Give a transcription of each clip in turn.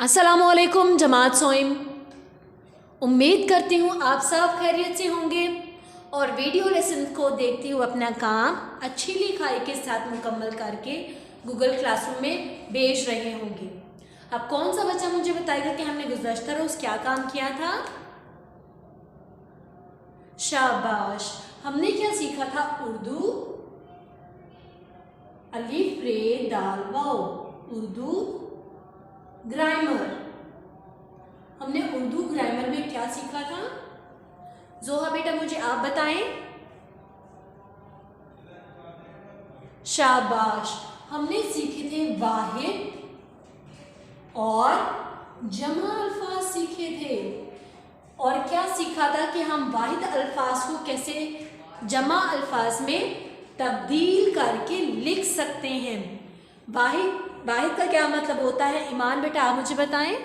अस्सलामुअलैकुम जमात सोइम। उम्मीद करती हूँ आप सब खैरियत से होंगे और वीडियो लेसन को देखते हुए अपना काम अच्छी लिखाई के साथ मुकम्मल करके गूगल क्लासरूम में भेज रहे होंगे। अब कौन सा बच्चा मुझे बताएगा कि हमने गुज़श्ता रोज़ क्या काम किया था? शाबाश। हमने क्या सीखा था? उर्दू अलिफ रे दाल वाओ, उर्दू ग्रामर। हमने उर्दू ग्रामर में क्या सीखा था? जोहा बेटा मुझे आप बताएं। शाबाश। हमने सीखे थे वाहिद और जमा अल्फाज सीखे थे। और क्या सीखा था कि हम वाहिद अल्फाज को कैसे जमा अल्फाज में तब्दील करके लिख सकते हैं। वाहिद का क्या मतलब होता है? ईमान बेटा आप मुझे बताएं।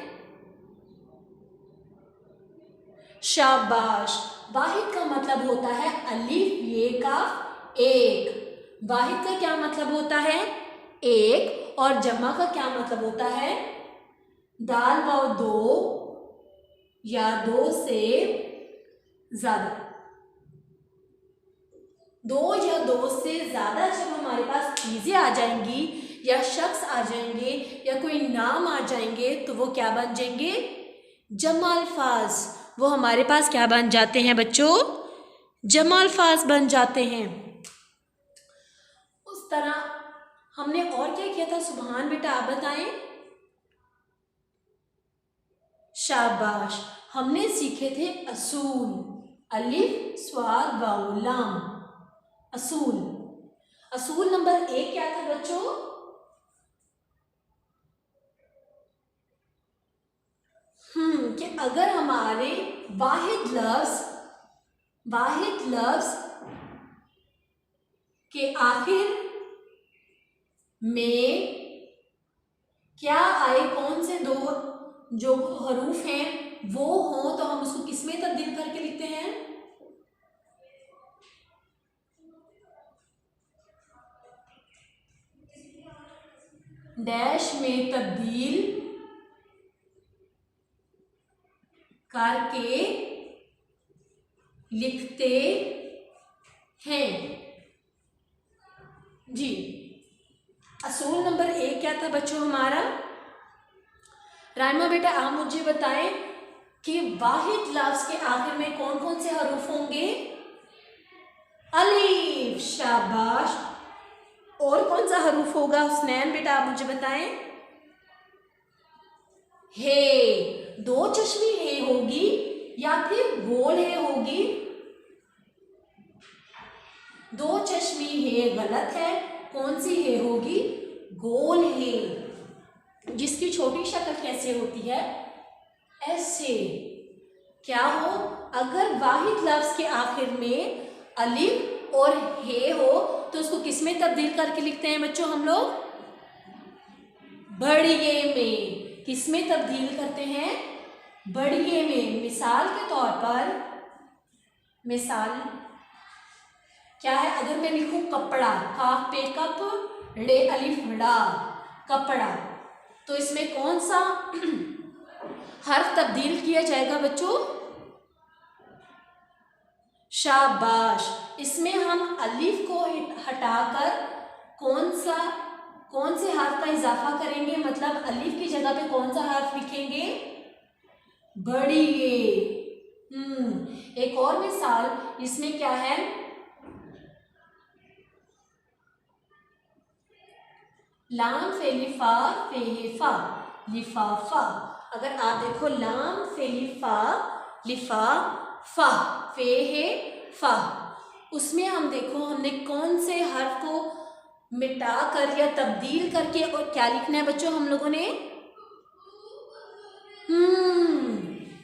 शाबाश। वाहिद का मतलब होता है अलिफ ये काफ एक। वाहिद का क्या मतलब होता है? एक। और जमा का क्या मतलब होता है? दाल वाव दो या दो से ज्यादा। दो या दो से ज्यादा जब हमारे पास चीजें आ जाएंगी या शख्स आ जाएंगे या कोई नाम आ जाएंगे तो वो क्या बन जाएंगे? जमा अल्फाज। वो हमारे पास क्या बन जाते हैं बच्चों? जमा अल्फाज बन जाते हैं। उस तरह हमने और क्या किया था? सुभान बेटा आप बताएं। शाबाश। हमने सीखे थे असूल, अलिफ स्वाद वाउ लाम, असूल। असूल नंबर 1 क्या था बच्चों? कि अगर हमारे वाहिद लफ्ज के आखिर में क्या आए, कौन से दो जो हरूफ हैं वो हों, तो हम उसको किस में तब्दील करके लिखते हैं? डैश में तब्दील करके लिखते हैं जी। असूल नंबर 1 क्या था बच्चों हमारा? राइमा बेटा आप मुझे बताएं कि वाहिद लफ्ज के आखिर में कौन कौन से हरूफ होंगे? अलीफ। शाबाश। और कौन सा हरूफ होगा? हुस्नैन बेटा आप मुझे बताएं। हे। दो चश्मी हे होगी या फिर गोल हे होगी? दो चश्मी हे गलत है। कौन सी हे होगी? गोल हे, जिसकी छोटी शक्ल कैसे होती है? ऐसे। क्या हो? अगर वाहिद लफ्ज के आखिर में अलिफ और हे हो तो उसको किस में तब्दील करके लिखते हैं बच्चों हम लोग? बड़िए में। किस में तब्दील करते हैं? बड़िए में। मिसाल के तौर पर, मिसाल क्या है? अगर मैं लिखूं कपड़ा, काफ पे कप रे अलिफ डा, कपड़ा, तो इसमें कौन सा हर्फ तब्दील किया जाएगा बच्चों? शाबाश। इसमें हम अलिफ को हटाकर कौन से हर्फ का इजाफा करेंगे? मतलब अलिफ की जगह पे कौन सा हर्फ लिखेंगे? बड़िए। एक और मिसाल इसमें क्या है? लाम फे लिफा फे फा लिफाफा। अगर आप देखो लाम फे लिफा लिफा फा फे है फा, उसमें हम देखो हमने कौन से हर्फ को मिटा कर या तब्दील करके और क्या लिखना है बच्चों हम लोगों ने?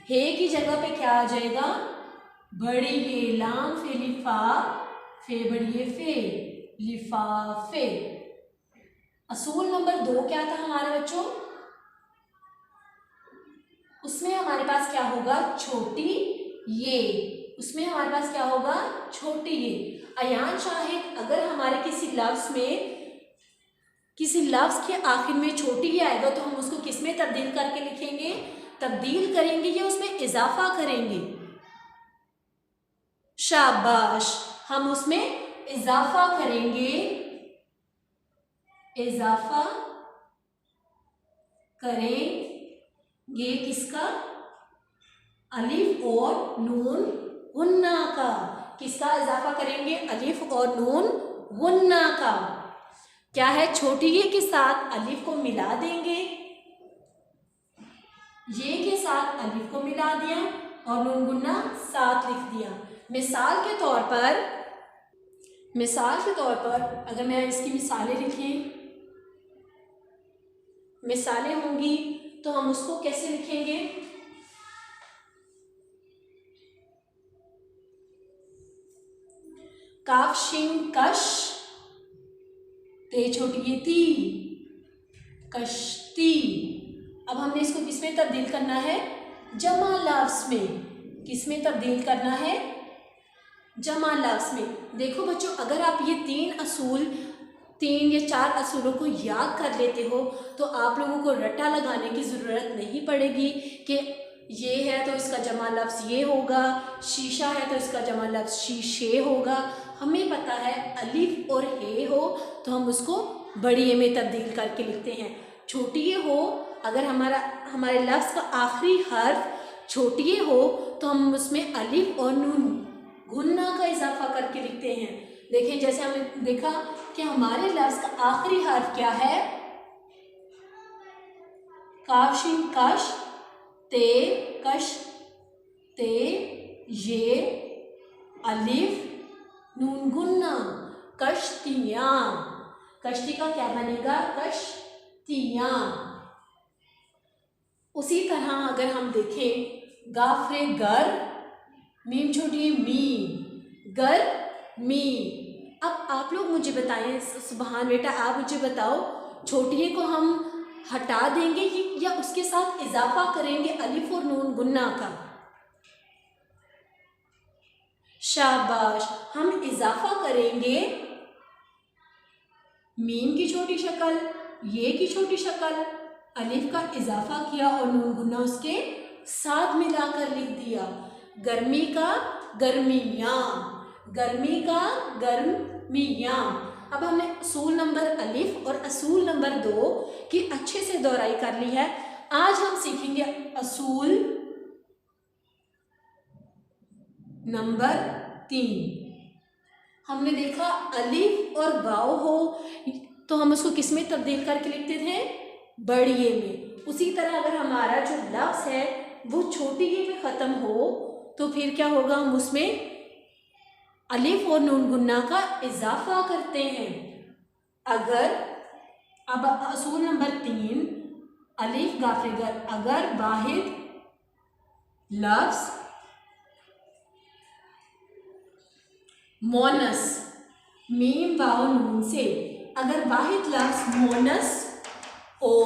हे की जगह पे क्या आ जाएगा? बड़ी ये। लाम फे लिफा फे बड़िए फे लिफाफे। असूल नंबर 2 क्या था हमारे बच्चों? उसमें हमारे पास क्या होगा? छोटी ये। उसमें हमारे पास क्या होगा? छोटी ये। अयान शाहिद, अगर हमारे किसी लफ्ज के आखिर में छोटी ये आएगा तो हम उसको किस में तब्दील करके लिखेंगे, तब्दील करेंगे या उसमें इजाफा करेंगे? शाबाश, हम उसमें इजाफा करेंगे। इजाफा करेंगे किसका? अलिफ और नून गुन्ना का। किसका इजाफा करेंगे? अलिफ और नून गुन्ना का। क्या है? छोटी ये के साथ अलिफ को मिला देंगे, ये के साथ अलिफ को मिला दिया और नून गुन्ना साथ लिख दिया। मिसाल के तौर पर अगर मैं इसकी मिसालें लिखें, मिसालें होंगी तो हम उसको कैसे लिखेंगे? काफ शिन कश, ते छोटी ये ती, कश्ती। अब हमने इसको किसमें तब्दील करना है? जमा लफ्ज़ में। किसमें तब्दील करना है? जमा लफ्ज़ में। देखो बच्चों, अगर आप ये 3 या 4 असूलों को याद कर लेते हो तो आप लोगों को रट्टा लगाने की ज़रूरत नहीं पड़ेगी कि ये है तो इसका जमा लफ्ज़ ये होगा, शीशा है तो इसका जमा लफ्ज़ शीशे होगा। हमें पता है अलिफ और हे हो तो हम उसको बड़ी ए में तब्दील करके लिखते हैं। छोटी ए हो, अगर हमारे लफ्ज़ का आखिरी हर्फ छोटी ए हो तो हम उसमें अलिफ और नून गुन्ना का इजाफा करके लिखते हैं। देखें, जैसे हमने देखा कि हमारे लफ्ज़ का आखिरी हर्फ क्या है? काफ शिन कश, ते कश, ते ये अलिफ नून गुन्ना, कश्तियाँ। कश्ती का क्या बनेगा? कश्तियाँ। उसी तरह अगर हम देखें, गाफरे गर, मीम छोटी मी, गर मी। अब आप लोग मुझे बताएं, सुभान बेटा आप मुझे बताओ, छोटी को हम हटा देंगे या उसके साथ इजाफा करेंगे अलिफ और नून गुन्ना का? शाबाश, हम इजाफा करेंगे। मीम की छोटी शक्ल, ये की छोटी शक्ल, अलिफ का इजाफा किया और नून गुन्ना उसके साथ मिलाकर लिख दिया। गर्मी का गर्मियाँ, गर्मी का गर्मियाँ। अब हमने असूल नंबर अलिफ और असूल नंबर 2 की अच्छे से दोहराई कर ली है। आज हम सीखेंगे असूल नंबर 3। हमने देखा अलिफ और वाव हो तो हम उसको किस में तब्दील करके लिखते थे? बड़ी ए में। उसी तरह अगर हमारा जो लफ्ज़ है वो छोटी ए में ख़त्म हो तो फिर क्या होगा? हम उसमें अलिफ और नून गुन्ना का इजाफा करते हैं। अगर अब असूल नंबर 3 अलिफ गाफिगर, अगर वाहिद लफ्ज़ मोनस मीम वाव नून से, अगर वाहिद लफ्ज़ मोनस हो